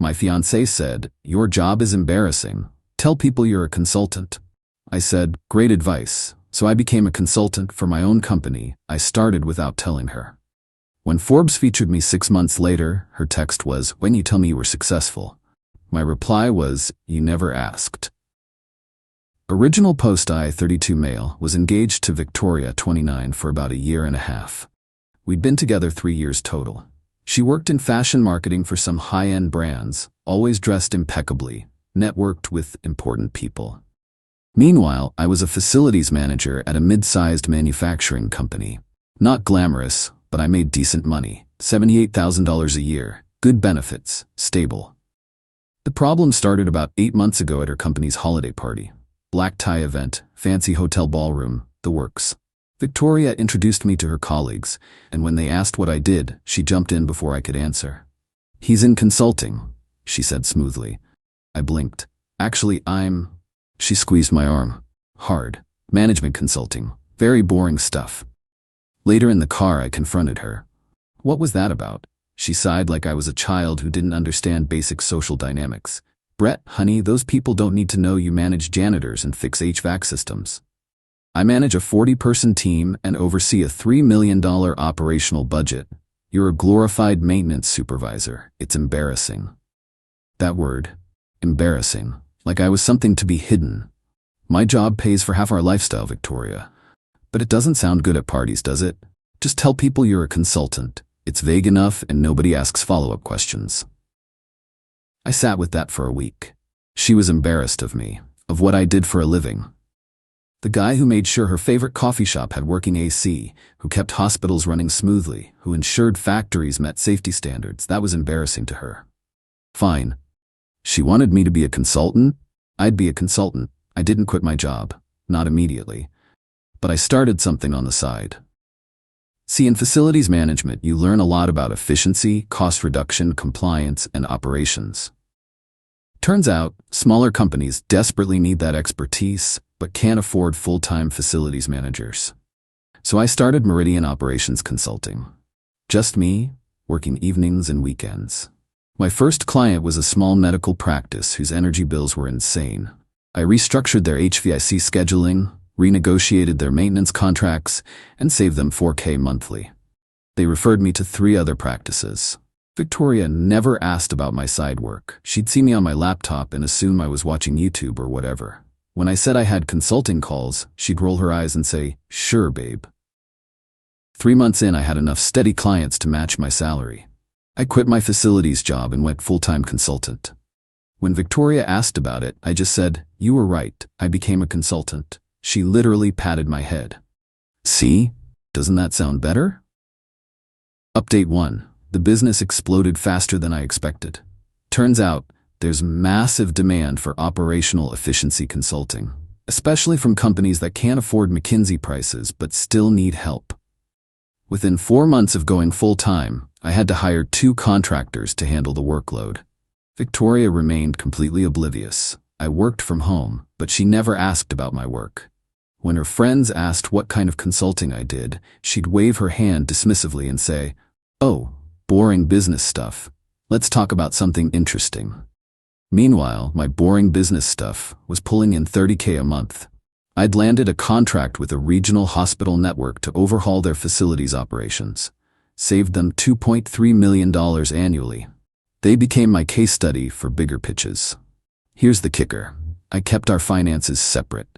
My fiancé said, "Your job is embarrassing. Tell people you're a consultant." I said, "Great advice." So I became a consultant for my own company. I started without telling her. When Forbes featured me 6 months later, her text was, "When you tell me you were successful?" My reply was, "You never asked." Original post: I, 32 male, was engaged to Victoria, 29, for about a year and a half. We'd been together 3 years total. She worked in fashion marketing for some high-end brands, always dressed impeccably, networked with important people. Meanwhile, I was a facilities manager at a mid-sized manufacturing company. Not glamorous, but I made decent money, $78,000 a year, good benefits, stable. The problem started about 8 months ago at her company's holiday party. Black tie event, fancy hotel ballroom, the works. Victoria introduced me to her colleagues, and when they asked what I did, she jumped in before I could answer. "He's in consulting," she said smoothly. I blinked. "Actually, She squeezed my arm. "Hard. Management consulting. Very boring stuff." Later in the car, I confronted her. "What was that about?" She sighed like I was a child who didn't understand basic social dynamics. "Brett, honey, those people don't need to know you manage janitors and fix HVAC systems. I manage a 40-person team and oversee a $3 million operational budget. You're a glorified maintenance supervisor. It's embarrassing." That word, embarrassing, like I was something to be hidden. "My job pays for half our lifestyle, Victoria. But it doesn't sound good at parties, does it? Just tell people you're a consultant. It's vague enough and nobody asks follow-up questions." I sat with that for a week. She was embarrassed of me, of what I did for a living. The guy who made sure her favorite coffee shop had working AC, who kept hospitals running smoothly, who ensured factories met safety standards, that was embarrassing to her. Fine. She wanted me to be a consultant? I'd be a consultant. I didn't quit my job. Not immediately. But I started something on the side. See, in facilities management, you learn a lot about efficiency, cost reduction, compliance, and operations. Turns out, smaller companies desperately need that expertise, but can't afford full-time facilities managers. So I started Meridian Operations Consulting. Just me, working evenings and weekends. My first client was a small medical practice whose energy bills were insane. I restructured their HVAC scheduling, renegotiated their maintenance contracts, and saved them $4,000 monthly. They referred me to 3 other practices. Victoria never asked about my side work. She'd see me on my laptop and assume I was watching YouTube or whatever. When I said I had consulting calls, she'd roll her eyes and say, "Sure, babe." 3 months in, I had enough steady clients to match my salary. I quit my facilities job and went full-time consultant. When Victoria asked about it, I just said, "You were right, I became a consultant." She literally patted my head. "See? Doesn't that sound better?" Update 1. The business exploded faster than I expected. Turns out, there's massive demand for operational efficiency consulting, especially from companies that can't afford McKinsey prices but still need help. Within 4 months of going full-time, I had to hire 2 contractors to handle the workload. Victoria remained completely oblivious. I worked from home, but she never asked about my work. When her friends asked what kind of consulting I did, she'd wave her hand dismissively and say, "Oh, boring business stuff. Let's talk about something interesting." Meanwhile, my boring business stuff was pulling in $30,000 a month. I'd landed a contract with a regional hospital network to overhaul their facilities operations. Saved them $2.3 million annually. They became my case study for bigger pitches. Here's the kicker. I kept our finances separate.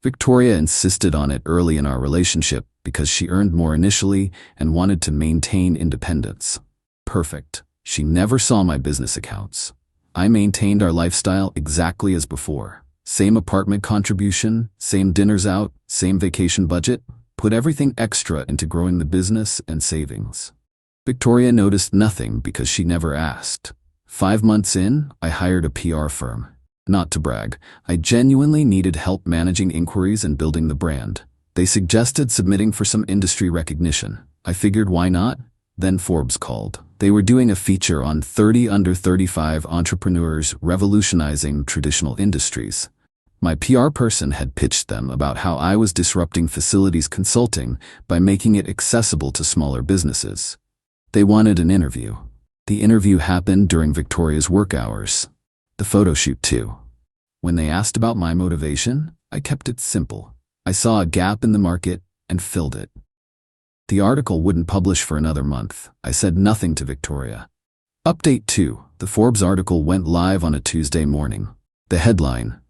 Victoria insisted on it early in our relationship because she earned more initially and wanted to maintain independence. Perfect. She never saw my business accounts. I maintained our lifestyle exactly as before. Same apartment contribution, same dinners out, same vacation budget. Put everything extra into growing the business and savings. Victoria noticed nothing because she never asked. 5 months in, I hired a PR firm. Not to brag, I genuinely needed help managing inquiries and building the brand. They suggested submitting for some industry recognition. I figured why not? Then Forbes called. They were doing a feature on 30 under 35 entrepreneurs revolutionizing traditional industries. My PR person had pitched them about how I was disrupting facilities consulting by making it accessible to smaller businesses. They wanted an interview. The interview happened during Victoria's work hours. The photo shoot too. When they asked about my motivation, I kept it simple. I saw a gap in the market and filled it. The article wouldn't publish for another month. I said nothing to Victoria. Update 2. The Forbes article went live on a Tuesday morning. The headline: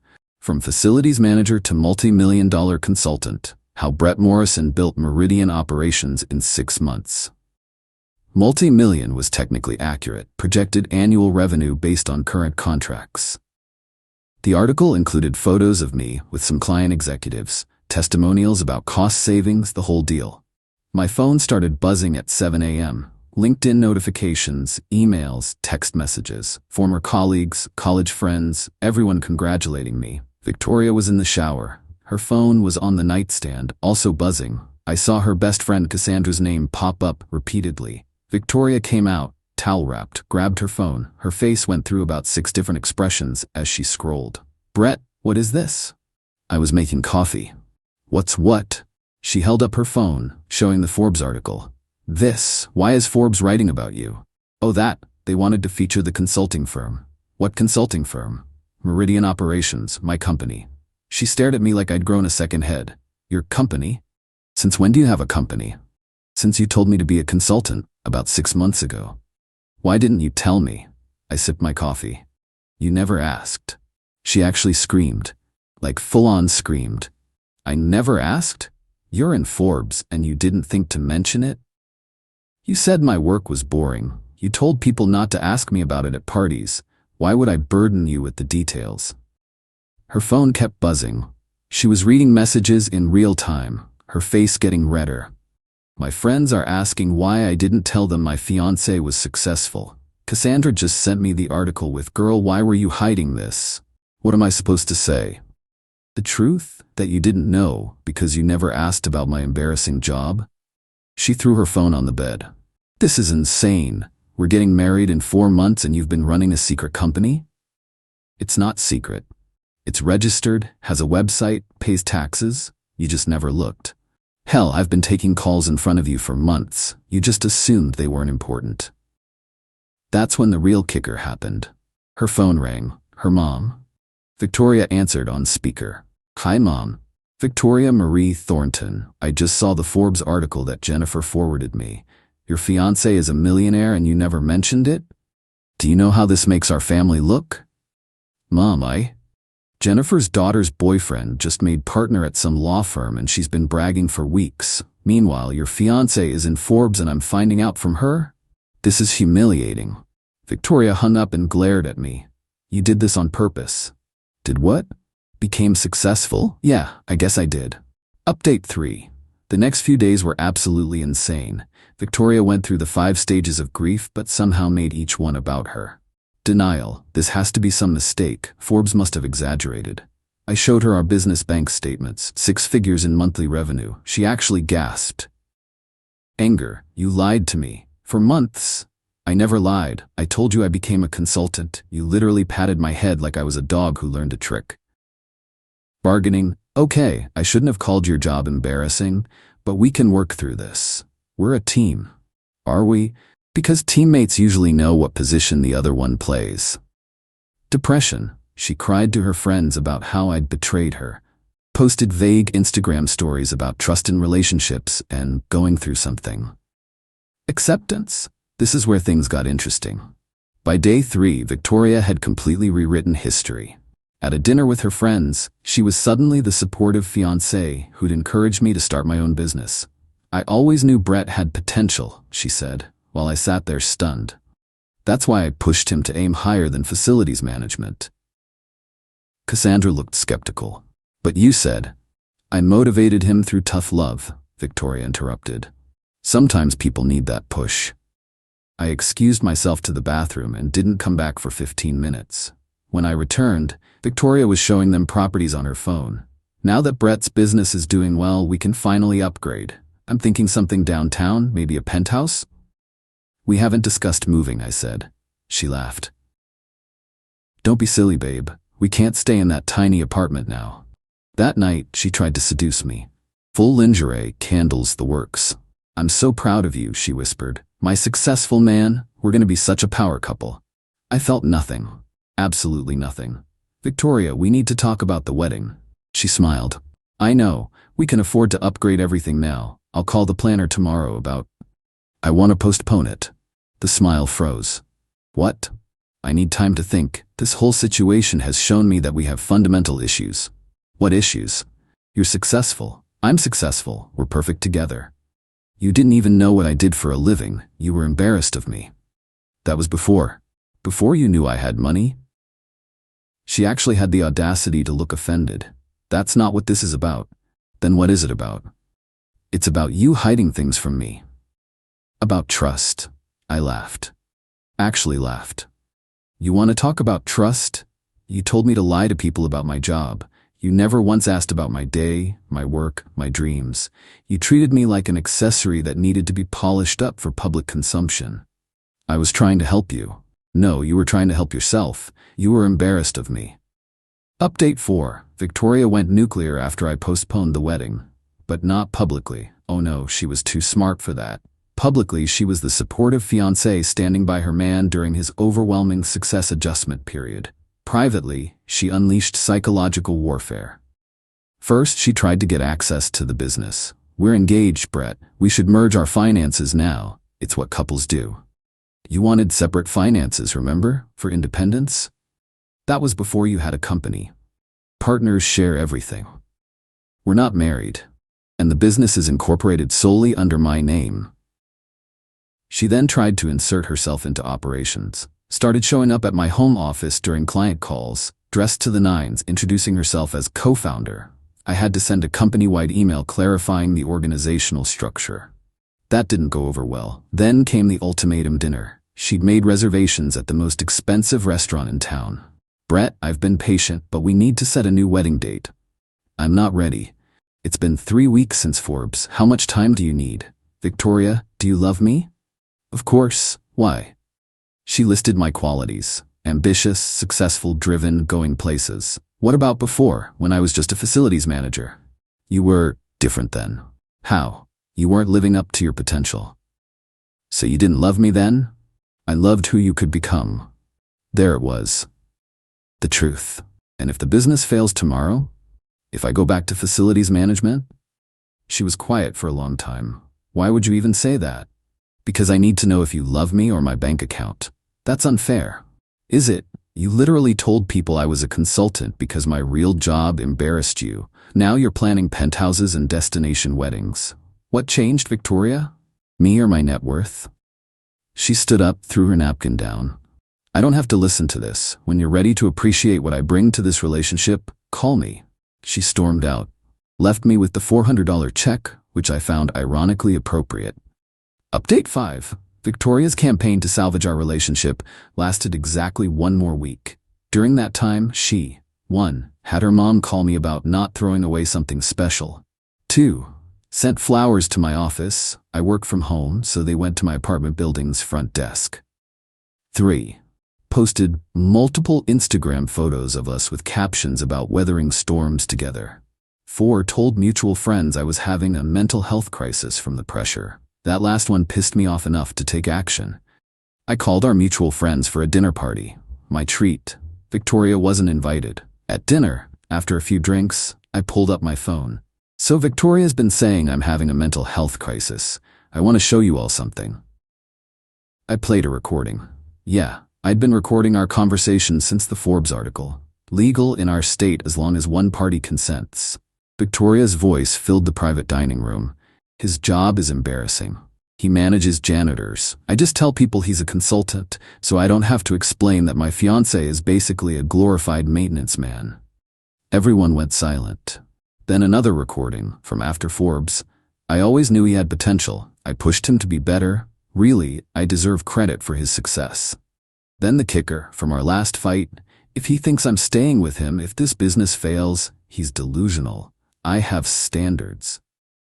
From Facilities Manager to Multi-Million-Dollar Consultant, How Brett Morrison Built Meridian Operations in 6 Months. Multi-million was technically accurate, projected annual revenue based on current contracts. The article included photos of me with some client executives, testimonials about cost savings, the whole deal. My phone started buzzing at 7 a.m. LinkedIn notifications, emails, text messages, former colleagues, college friends, everyone congratulating me. Victoria was in the shower. Her phone was on the nightstand, also buzzing. I saw her best friend Cassandra's name pop up repeatedly. Victoria came out, towel-wrapped, grabbed her phone. Her face went through about 6 different expressions as she scrolled. "Brett, what is this?" I was making coffee. "What's what?" She held up her phone, showing the Forbes article. "This, why is Forbes writing about you?" "Oh, that, they wanted to feature the consulting firm." "What consulting firm?" "Meridian Operations, my company." She stared at me like I'd grown a second head. "Your company? Since when do you have a company?" "Since you told me to be a consultant, about 6 months ago." "Why didn't you tell me?" I sipped my coffee. "You never asked." She actually screamed. Like full-on screamed. "I never asked? You're in Forbes and you didn't think to mention it? You said my work was boring. You told people not to ask me about it at parties. Why would I burden you with the details?" Her phone kept buzzing. She was reading messages in real time, her face getting redder. "My friends are asking why I didn't tell them my fiancé was successful. Cassandra just sent me the article with, 'Girl, why were you hiding this?' What am I supposed to say? The truth? That you didn't know because you never asked about my embarrassing job?" She threw her phone on the bed. "This is insane. We're getting married in 4 months and you've been running a secret company?" "It's not secret. It's registered, has a website, pays taxes. You just never looked. Hell, I've been taking calls in front of you for months. You just assumed they weren't important." That's when the real kicker happened. Her phone rang. Her mom. Victoria answered on speaker. "Hi, Mom. Victoria Marie Thornton. I just saw the Forbes article that Jennifer forwarded me. Your fiancé is a millionaire and you never mentioned it? Do you know how this makes our family look?" "Mom, Jennifer's daughter's boyfriend just made partner at some law firm and she's been bragging for weeks. Meanwhile, your fiancé is in Forbes and I'm finding out from her? This is humiliating." Victoria hung up and glared at me. "You did this on purpose." "Did what? Became successful? Yeah, I guess I did." Update 3. The next few days were absolutely insane. Victoria went through the 5 stages of grief but somehow made each one about her. Denial. This has to be some mistake. Forbes must have exaggerated. I showed her our business bank statements, 6 figures in monthly revenue. She actually gasped. Anger. You lied to me. For months. I never lied. I told you I became a consultant. You literally patted my head like I was a dog who learned a trick. Bargaining. Okay, I shouldn't have called your job embarrassing, but we can work through this. We're a team. Are we? Because teammates usually know what position the other one plays. Depression. She cried to her friends about how I'd betrayed her. Posted vague Instagram stories about trust in relationships and going through something. Acceptance. This is where things got interesting. By day 3, Victoria had completely rewritten history. At a dinner with her friends, she was suddenly the supportive fiancé who'd encouraged me to start my own business. "I always knew Brett had potential," she said, while I sat there stunned. "That's why I pushed him to aim higher than facilities management." Cassandra looked skeptical. "But you said." "I motivated him through tough love," Victoria interrupted. "Sometimes people need that push." I excused myself to the bathroom and didn't come back for 15 minutes. When I returned, Victoria was showing them properties on her phone. "Now that Brett's business is doing well, we can finally upgrade. I'm thinking something downtown, maybe a penthouse." "We haven't discussed moving," I said. She laughed. "Don't be silly, babe. We can't stay in that tiny apartment now." That night, she tried to seduce me. Full lingerie, candles, the works. "I'm so proud of you," she whispered. "My successful man, We're gonna be such a power couple. I felt nothing. Absolutely nothing. Victoria, we need to talk about the wedding. She smiled. I know, we can afford to upgrade everything now. I'll call the planner tomorrow about... I want to postpone it. The smile froze. What? I need time to think. This whole situation has shown me that we have fundamental issues. What issues? You're successful. I'm successful. We're perfect together. You didn't even know what I did for a living. You were embarrassed of me. That was before. Before you knew I had money? She actually had the audacity to look offended. That's not what this is about. Then what is it about? It's about you hiding things from me. About trust. I laughed. Actually laughed. You want to talk about trust? You told me to lie to people about my job. You never once asked about my day, my work, my dreams. You treated me like an accessory that needed to be polished up for public consumption. I was trying to help you. No, you were trying to help yourself. You were embarrassed of me. Update 4. Victoria went nuclear after I postponed the wedding. But not publicly. Oh no, she was too smart for that. Publicly, she was the supportive fiancée standing by her man during his overwhelming success adjustment period. Privately, she unleashed psychological warfare. First, she tried to get access to the business. We're engaged, Brett. We should merge our finances now. It's what couples do. You wanted separate finances, remember? For independence? That was before you had a company. Partners share everything. We're not married. And the business is incorporated solely under my name. She then tried to insert herself into operations. Started showing up at my home office during client calls, dressed to the nines, introducing herself as co-founder. I had to send a company-wide email clarifying the organizational structure. That didn't go over well. Then came the ultimatum dinner. She'd made reservations at the most expensive restaurant in town. Brett, I've been patient, but we need to set a new wedding date. I'm not ready. It's been 3 weeks since Forbes. How much time do you need? Victoria, do you love me? Of course. Why? She listed my qualities. Ambitious, successful, driven, going places. What about before, when I was just a facilities manager? You were different then. How? You weren't living up to your potential. So you didn't love me then? I loved who you could become. There it was. The truth. And if the business fails tomorrow? If I go back to facilities management? She was quiet for a long time. Why would you even say that? Because I need to know if you love me or my bank account. That's unfair. Is it? You literally told people I was a consultant because my real job embarrassed you. Now you're planning penthouses and destination weddings. What changed, Victoria? Me or my net worth? She stood up, threw her napkin down. I don't have to listen to this. When you're ready to appreciate what I bring to this relationship, call me. She stormed out. Left me with the $400 check, which I found ironically appropriate. Update 5. Victoria's campaign to salvage our relationship lasted exactly 1 more week. During that time, she, 1. Had her mom call me about not throwing away something special. 2. Sent flowers to my office. I work from home, so they went to my apartment building's front desk. 3. Posted multiple Instagram photos of us with captions about weathering storms together. 4. Told mutual friends I was having a mental health crisis from the pressure. That last one pissed me off enough to take action. I called our mutual friends for a dinner party. My treat. Victoria wasn't invited. At dinner, after a few drinks, I pulled up my phone. So Victoria's been saying I'm having a mental health crisis. I want to show you all something. I played a recording. Yeah, I'd been recording our conversation since the Forbes article. Legal in our state as long as one party consents. Victoria's voice filled the private dining room. His job is embarrassing. He manages janitors. I just tell people he's a consultant, so I don't have to explain that my fiancé is basically a glorified maintenance man. Everyone went silent. Then another recording, from after Forbes. I always knew he had potential. I pushed him to be better. Really, I deserve credit for his success. Then the kicker, from our last fight. If he thinks I'm staying with him, if this business fails, he's delusional. I have standards.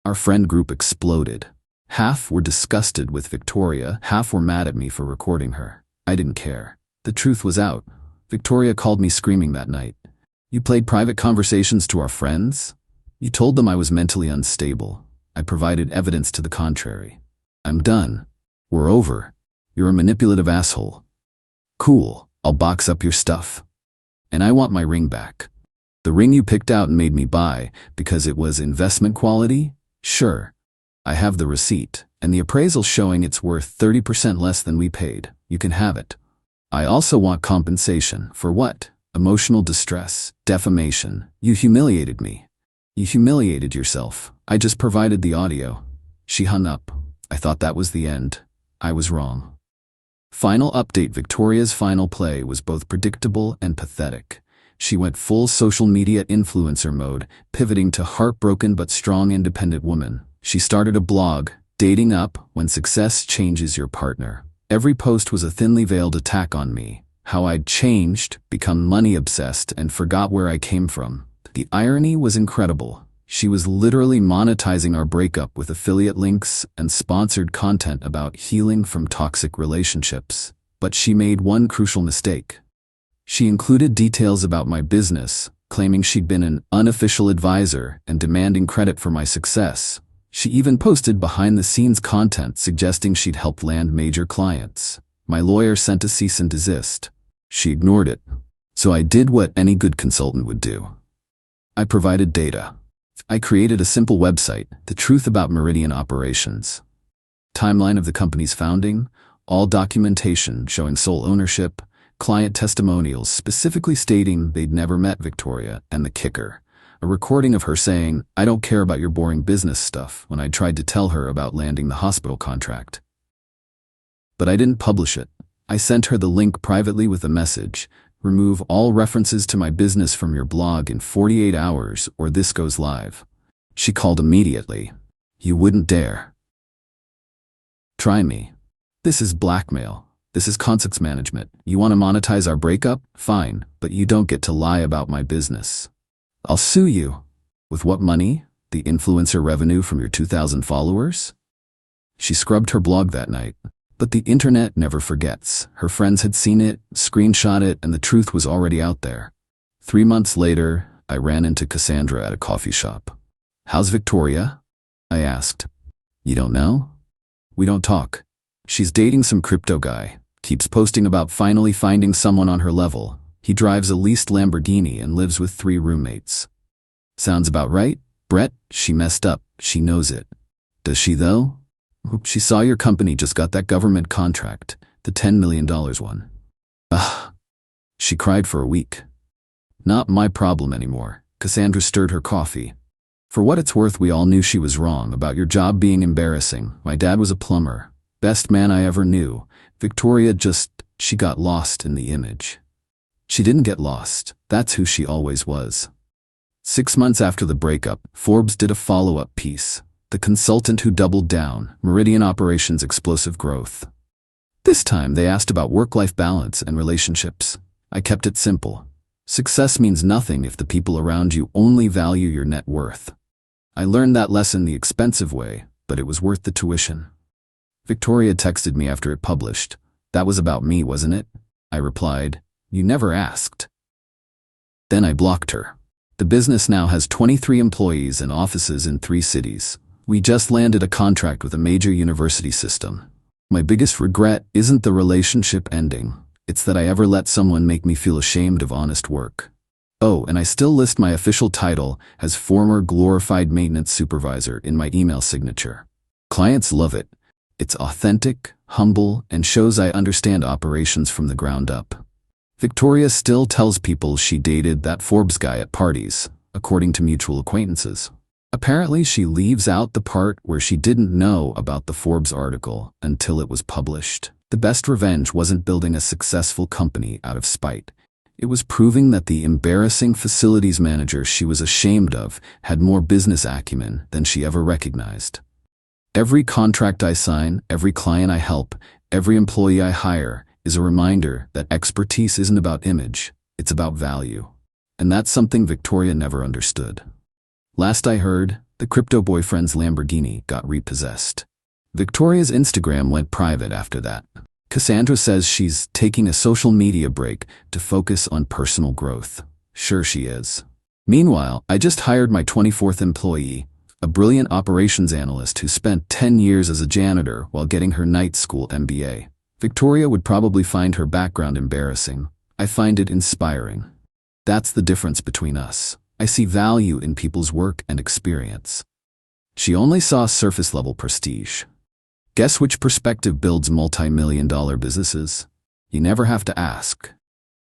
Our friend group exploded. Half were disgusted with Victoria, half were mad at me for recording her. I didn't care. The truth was out. Victoria called me screaming that night. You played private conversations to our friends? You told them I was mentally unstable. I provided evidence to the contrary. I'm done. We're over. You're a manipulative asshole. Cool, I'll box up your stuff. And I want my ring back. The ring you picked out and made me buy because it was investment quality? Sure. I have the receipt, and the appraisal showing it's worth 30% less than we paid. You can have it. I also want compensation. For what? Emotional distress, defamation. You humiliated me. You humiliated yourself. I just provided the audio. She hung up. I thought that was the end. I was wrong. Final update. Victoria's final play was both predictable and pathetic. She went full social media influencer mode, pivoting to heartbroken but strong independent woman. She started a blog, Dating Up, When Success Changes Your Partner. Every post was a thinly veiled attack on me, how I'd changed, become money-obsessed, and forgot where I came from. The irony was incredible. She was literally monetizing our breakup with affiliate links and sponsored content about healing from toxic relationships. But she made one crucial mistake. She included details about my business, claiming she'd been an unofficial advisor and demanding credit for my success. She even posted behind-the-scenes content suggesting she'd helped land major clients. My lawyer sent a cease and desist. She ignored it. So I did what any good consultant would do. I provided data. I created a simple website, The Truth About Meridian Operations. Timeline of the company's founding, all documentation showing sole ownership, client testimonials specifically stating they'd never met Victoria, and the kicker, a recording of her saying, "I don't care about your boring business stuff," when I tried to tell her about landing the hospital contract. But I didn't publish it. I sent her the link privately with a message, "Remove all references to my business from your blog in 48 hours or this goes live." She called immediately. "You wouldn't dare. Try me. This is blackmail. This is conflicts management. You want to monetize our breakup? Fine, but you don't get to lie about my business. I'll sue you." With what money? The influencer revenue from your 2,000 followers? She scrubbed her blog that night. But the internet never forgets. Her friends had seen it, screenshot it, and the truth was already out there. 3 months later, I ran into Cassandra at a coffee shop. "How's Victoria?" I asked. "You don't know?" "We don't talk. She's dating some crypto guy. Keeps posting about finally finding someone on her level. He drives a leased Lamborghini and lives with 3 roommates." "Sounds about right, Brett. She messed up. She knows it." "Does she though?" "She saw your company just got that government contract, the $10 million one." "Ugh." She cried for a week. "Not my problem anymore." Cassandra stirred her coffee. "For what it's worth, we all knew she was wrong about your job being embarrassing. My dad was a plumber. Best man I ever knew. Victoria she got lost in the image." "She didn't get lost. That's who she always was." 6 months after the breakup, Forbes did a follow-up piece. The consultant who doubled down, Meridian Operations Explosive Growth. This time they asked about work-life balance and relationships. I kept it simple. Success means nothing if the people around you only value your net worth. I learned that lesson the expensive way, but it was worth the tuition. Victoria texted me after it published. "That was about me, wasn't it?" I replied, "You never asked." Then I blocked her. The business now has 23 employees and offices in 3 cities. We just landed a contract with a major university system. My biggest regret isn't the relationship ending. It's that I ever let someone make me feel ashamed of honest work. Oh, and I still list my official title as former glorified maintenance supervisor in my email signature. Clients love it. It's authentic, humble, and shows I understand operations from the ground up. Victoria still tells people she dated that Forbes guy at parties, according to mutual acquaintances. Apparently, she leaves out the part where she didn't know about the Forbes article until it was published. The best revenge wasn't building a successful company out of spite. It was proving that the embarrassing facilities manager she was ashamed of had more business acumen than she ever recognized. Every contract I sign, every client I help, every employee I hire is a reminder that expertise isn't about image, it's about value. And that's something Victoria never understood. Last I heard, the crypto boyfriend's Lamborghini got repossessed. Victoria's Instagram went private after that. Cassandra says she's taking a social media break to focus on personal growth. Sure she is. Meanwhile, I just hired my 24th employee, a brilliant operations analyst who spent 10 years as a janitor while getting her night school MBA. Victoria would probably find her background embarrassing. I find it inspiring. That's the difference between us. I see value in people's work and experience. She only saw surface-level prestige. Guess which perspective builds multi-million-dollar businesses? You never have to ask.